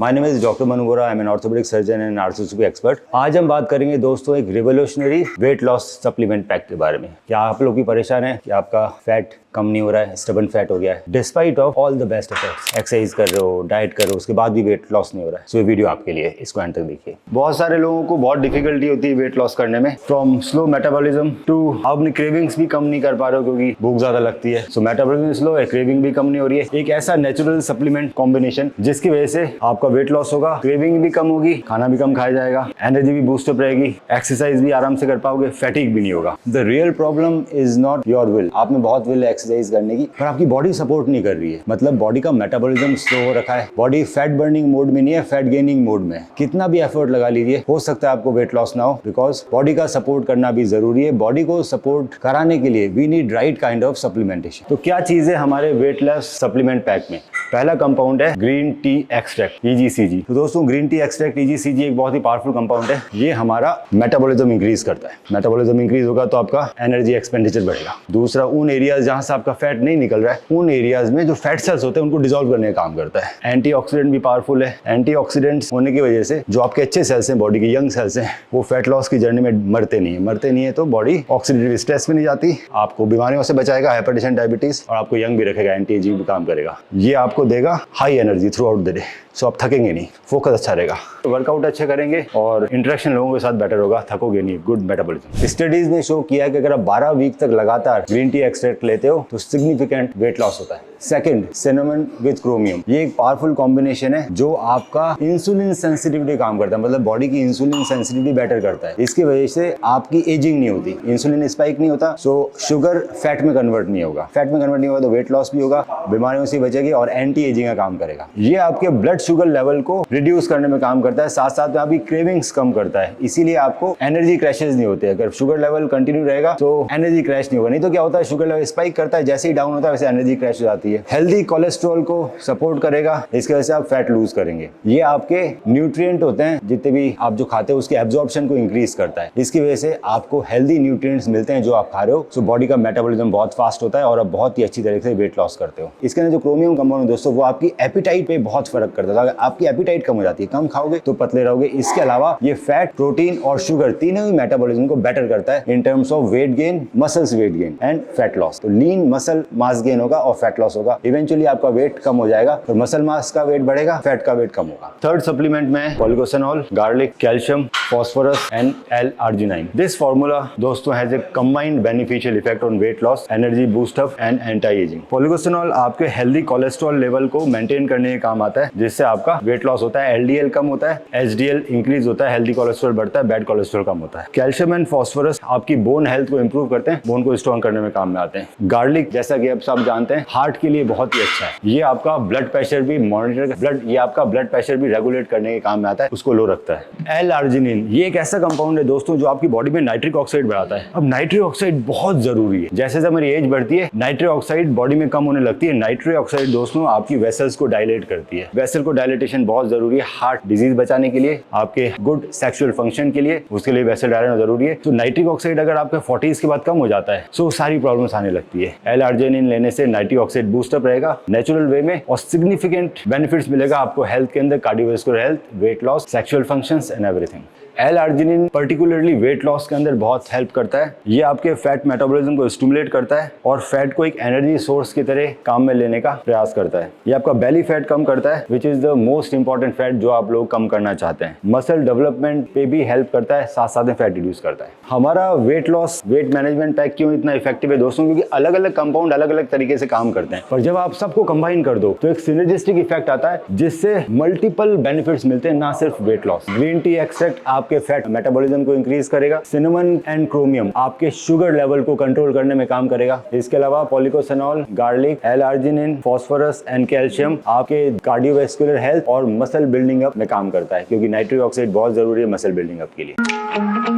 My name is doctor Manu Bora. I am an orthopaedic surgeon and arthroscopy expert. आज हम बात करेंगे दोस्तों एक revolutionary weight loss supplement pack के बारे में। क्या आप लोग भी परेशान हैं कि आपका फैट कम नहीं हो रहा है, स्टबन फैट हो गया है, despite of all the best effects, exercise कर रहे हो, डाइट कर रहे हो, उसके बाद भी वेट लॉस नहीं हो रहा है। सो ये वीडियो आपके लिए, इसको एंड तक देखिए। बहुत सारे लोगों को बहुत डिफिकल्टी होती है वेट लॉस करने में, फ्रॉम स्लो मेटाबॉलिज्म टू आप अपनी क्रेविंग्स भी कम नहीं कर पा रहे हो क्योंकि भूख ज्यादा लगती है। सो मेटाबॉलिज्म स्लो है, क्रेविंग भी कम नहीं हो रही है। एक ऐसा नेचुरल सप्लीमेंट कॉम्बिनेशन जिसकी वजह से आपका वेट लॉस होगा, क्रेविंग भी कम होगी, खाना भी कम खाया जाएगा, एनर्जी भी बूस्टअप रहेगी, एक्सरसाइज भी आराम से कर पाओगे, फैटिग भी नहीं होगा। The real problem is not your will. आप में बहुत विल है एक्सरसाइज करने की, पर आपकी बॉडी सपोर्ट नहीं कर रही है। मतलब बॉडी का मेटाबॉलिज्म स्लो हो रखा है, बॉडी फैट बर्निंग मोड में नहीं है, फैट गेनिंग मोड में। कितना भी एफर्ट लगा लीजिए, हो सकता है आपको वेट लॉस ना हो, बिकॉज बॉडी का सपोर्ट करना भी जरूरी है। बॉडी को सपोर्ट कराने के लिए we need right kind of supplementation. तो क्या चीज है हमारे वेट लॉस सप्लीमेंट पैक में? पहला कंपाउंड है ग्रीन टी एक्सट्रैक्ट EGCG। तो दोस्तों ग्रीन टी एक्सट्रैक्ट EGCG एक बहुत ही पावरफुल कंपाउंड है। ये हमारा मेटाबॉलिज्म इंक्रीज करता है। मेटाबॉलिज्म इंक्रीज होगा तो आपका एनर्जी एक्सपेंडिचर बढ़ेगा। दूसरा, उन एरियाज जहां से आपका फैट नहीं निकल रहा है, उन एरियाज में जो फैट सेल्स होते हैं उनको डिसॉल्व करने का काम करता है। एंटीऑक्सीडेंट भी पावरफुल है। एंटीऑक्सीडेंट्स होने की वजह से जो आपके अच्छे सेल्स हैं, बॉडी के यंग सेल्स हैं, वो फैट लॉस की जर्नी में मरते नहीं है तो बॉडी ऑक्सीडेटिव स्ट्रेस में नहीं जाती, आपको बीमारियों से बचाएगा, हाइपरटेंशन, डायबिटीज, और आपको यंग भी रखेगा, एंटी एजिंग भी काम करेगा। ये आपको देगा high energy throughout the day. So आप थकेंगे नहीं, फोकस अच्छा रहेगा, वर्कआउट अच्छे करेंगे और इंटरेक्शन लोगों के साथ बेटर होगा, थकोगे नहीं। Good metabolism. स्टडीज ने शो किया है कि अगर आप 12 वीक तक लगातार ग्रीन टी एक्सट्रैक्ट लेते हो तो सिग्निफिकेंट वेट लॉस होता है। Second, cinnamon with chromium. ये एक पावरफुल कॉम्बिनेशन है जो आपका इंसुलिन सेंसिटिविटी काम करता है, मतलब बॉडी की इंसुलिन सेंसिटिविटी बेटर करता है। इसकी वजह से आपकी एजिंग नहीं होती, इंसुलिन स्पाइक नहीं होता, सो शुगर फैट में कन्वर्ट नहीं होगा। फैट में कन्वर्ट नहीं होगा तो वेट लॉस भी होगा, बीमारियों से बचेगी और एंटी एजिंग का काम करेगा। ये आपके ब्लड शुगर लेवल को रिड्यूस करने में काम करता है, साथ साथ में आपकी क्रेविंग्स कम करता है, इसीलिए आपको एनर्जी क्रैशेस नहीं होते। अगर शुगर लेवल कंटिन्यू रहेगा तो एनर्जी क्रैश नहीं होगा, नहीं तो क्या होता है शुगर लेवल स्पाइक करता है, जैसे ही डाउन होता है वैसे एनर्जी क्रैश हो जाती है। हेल्दी कोलेस्ट्रॉल को सपोर्ट करेगा, इसकी वजह से आप फैट लूज करेंगे। ये आपके न्यूट्रिएंट होते हैं, जितने भी आप जो खाते हो उसके एब्जॉर्प्शन को इंक्रीज करता है। इसकी वजह से आपको हेल्दी न्यूट्रिएंट्स मिलते हैं जो आप खा रहे हो, सो बॉडी का मेटाबॉलिज्म बहुत फास्ट होता है और आप बहुत ही अच्छी तरीके से वेट लॉस करते हो। इसके अंदर जो क्रोमियम कंपाउंड है दोस्तों, वो आपकी एपिटाइट पे बहुत फर्क करता है। अगर आपकी एपिटाइट कम हो जाती है, कम खाओगे तो पतले रहोगे। इसके अलावा ये फैट, प्रोटीन और शुगर तीनों ही मेटाबॉलिज्म को बेटर करता है in terms of weight gain, muscles weight gain and fat loss. तो लीन मसल मास गेन होगा और फैट लॉस होगा। इवेंचुअली आपका वेट कम हो जाएगा, तो मसल मास का वेट बढ़ेगा, फैट का वेट कम होगा। थर्ड सप्लीमेंट में policosanol, garlic, calcium, phosphorus and L-arginine. This formula दोस्तों has a combined beneficial effect on weight loss, energy boost up and anti-aging. Polycosanol आपके हेल्दी कोलेस्ट्रॉल लेवल को maintain करने के काम आता है, जिससे आपका वेट लॉस होता है, LDL कम होता है, HDL इंक्रीज होता है, हेल्दी कोलेस्ट्रॉल बढ़ता है, बैड कोलेस्ट्रॉल कम होता है। कैल्शियम एंड फॉस्फोरस आपकी बोन हेल्थ को इंप्रूव करते हैं, बोन को स्ट्रॉन्ग करने में काम में आते हैं। गार्लिक जैसा कि आप सब जानते हैं हार्ट के लिए बहुत ही अच्छा है। ये आपका ब्लड प्रेशर भी मॉनिटर, ये आपका ब्लड प्रेशर भी रेगुलेट करने के काम में आता है, उसको लो रखता है। L-arginine ये एक ऐसा कंपाउंड है दोस्तों जो आपकी बॉडी में नाइट्रिक ऑक्साइड बढ़ाता है। अब नाइट्रिक ऑक्साइड बहुत जरूरी है, जैसे जैसे हमारी एज बढ़ती है नाइट्रिक ऑक्साइड बॉडी में कम होने लगती है। नाइट्रिक ऑक्साइड दोस्तों आपकी वेसल्स को डायलेट करती है। वेसल को डायलेटेशन बहुत जरूरी है हार्ट डिजीज बचाने के लिए, आपके गुड सेक्सुअल फंक्शन के लिए, उसके लिए वेसल डायलेट जरूरी है। तो नाइट्रिक ऑक्साइड अगर आपके 40s के बाद कम हो जाता है तो सारी प्रॉब्लम्स आने लगती है। L-arginine लेने से नाइट्रिक ऑक्साइड बूस्टअप रहेगा नेचुरल वे में और सिग्निफिकेंट बेनिफिट्स मिलेगा आपको हेल्थ के अंदर, cardiovascular health, weight loss, sexual functions and everything. L-arginine particularly weight loss के अंदर बहुत हेल्प करता है। ये आपके फैट मेटाबॉलिज्म को स्टिमुलेट करता है और फैट को एक एनर्जी सोर्स की तरह काम में लेने का प्रयास करता है। ये आपका बेली फैट कम करता है, which is the most important fat जो आप लोग कम करना चाहते हैं। मसल डेवलपमेंट पे भी हेल्प करता है, साथ साथ में फैट रिड्यूस करता है। हमारा weight loss weight management pack क्यों इतना इफेक्टिव है दोस्तों? क्योंकि अलग अलग कंपाउंड अलग अलग तरीके से काम करते हैं, पर जब आप सबको कंबाइन कर दो तो एक सिनर्जिस्टिक इफेक्ट आता है, जिससे मल्टीपल बेनिफिट्स मिलते हैं, ना सिर्फ weight loss. Green tea extract आपके फैट मेटाबॉलिज्म को इंक्रीज करेगा। सिनेमन एंड क्रोमियम आपके शुगर लेवल को कंट्रोल करने में काम करेगा। इसके अलावा policosanol, garlic, L-arginine, phosphorus and calcium आपके कार्डियोवास्कुलर हेल्थ और मसल बिल्डिंग अप में काम करता है, क्योंकि नाइट्रिक ऑक्साइड बहुत जरूरी है मसल बिल्डिंग अप के लिए।